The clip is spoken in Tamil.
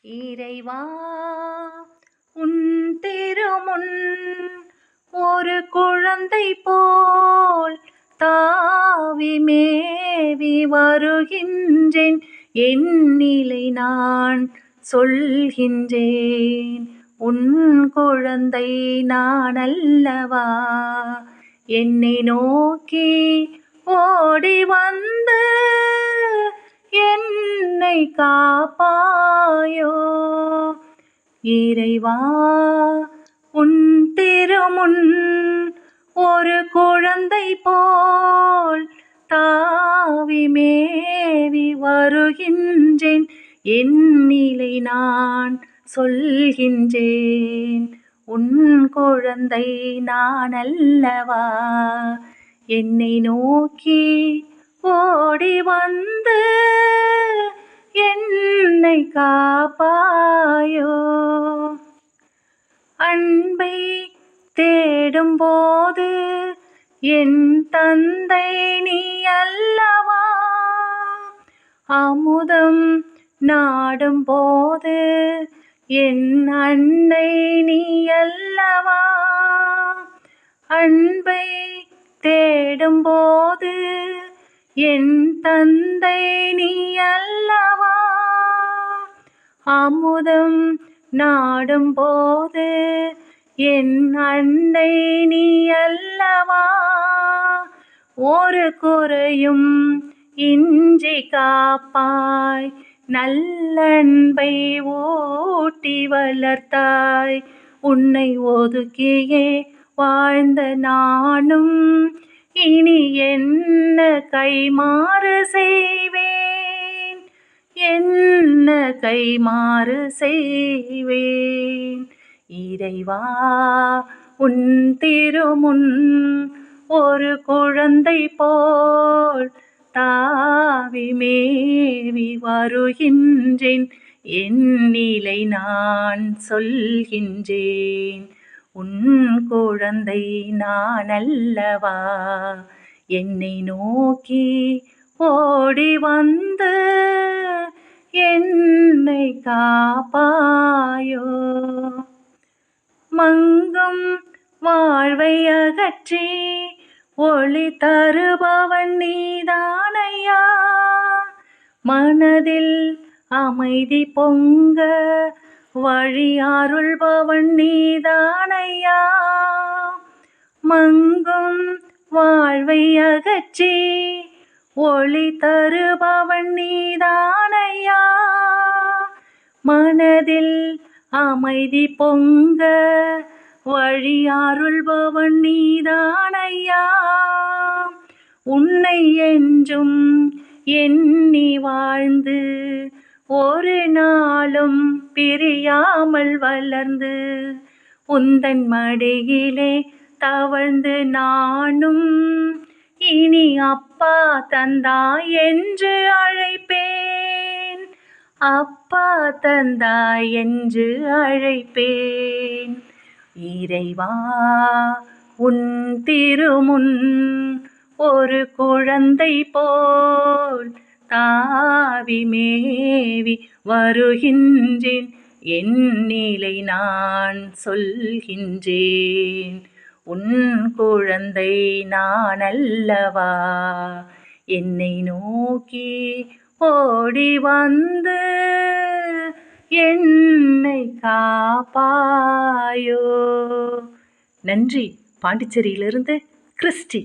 இறைவா உன் திருமுன் ஒரு குழந்தை போல் தாவி மேவி வருகின்றேன். என் நிலை நான் சொல்கின்றேன். உன் குழந்தை நான் அல்லவா? என்னை நோக்கி ஓடி வந்து என்னை காப்பாயோ. இறைவா உன் திருமுன் ஒரு குழந்தை போல் தாவி மேவி வருகின்றேன். என் நிலை நான் சொல்கின்றேன். உன் குழந்தை நான் அல்லவா? என்னை நோக்கி ஓடி வந்து என்னை காப்பாயோ. அன்பை தேடும்போது என் தந்தை நீ அல்லவா? அமுதம் நாடும்போது என் அன்னை நீ அல்லவா? அன்பை தேடும்போது என் தந்தை நீ அல்லவா? அமுதம் நாடும்போது என் அன்னை நீ அல்லவா? ஒரு குறையும் இன்றி காப்பாய், நல்லன்பை ஊட்டி வளர்த்தாய். உன்னை ஒதுக்கியே வாழ்ந்த நானும் இனி என்ன கைமாறு செய்வேன்? என்ன கைமாறு செய்வேன்? இறைவா உன் திருமுன் ஒரு குழந்தை போல் தாவி மேவி வருகின்றேன். என் நிலை நான் சொல்கின்றேன். உன் குழந்தை நான் அல்லவா? என்னை நோக்கி ஓடி வந்து என்னை காப்பாயோ. மங்கும் வாழ்வை அகற்றி ஒளி தருபவன் நீதானையா? மனதில் அமைதி பொங்க வழி அருள்பவன் நீதானையா? மங்கும் வாழ்வை அகற்றி ஒளி தருபவன் நீதானையா? மனதில் அமைதி பொங்க வழி அருள்பவன் நீதானையா? உன்னை என்றும் எண்ணி வாழ்ந்து ஒரு நாளும் பிரியாமல் வளர்ந்து உந்தன் மடியிலே தவழ்ந்து நானும் இனி அப்பா தந்தாய் என்று அழைப்பேன். அப்பா தந்தாய் என்று அழைப்பேன். இறைவா உன் திருமுன் ஒரு குழந்தை போல் தாவி மேவி வருகின்றேன். என் நிலை நான் சொல்கின்றேன். உன் குழந்தை நான் அல்லவா? என்னை நோக்கி ஓடி வந்து என்னை காப்பாயோ. நன்றி. பாண்டிச்சேரியிலிருந்து கிறிஸ்டி.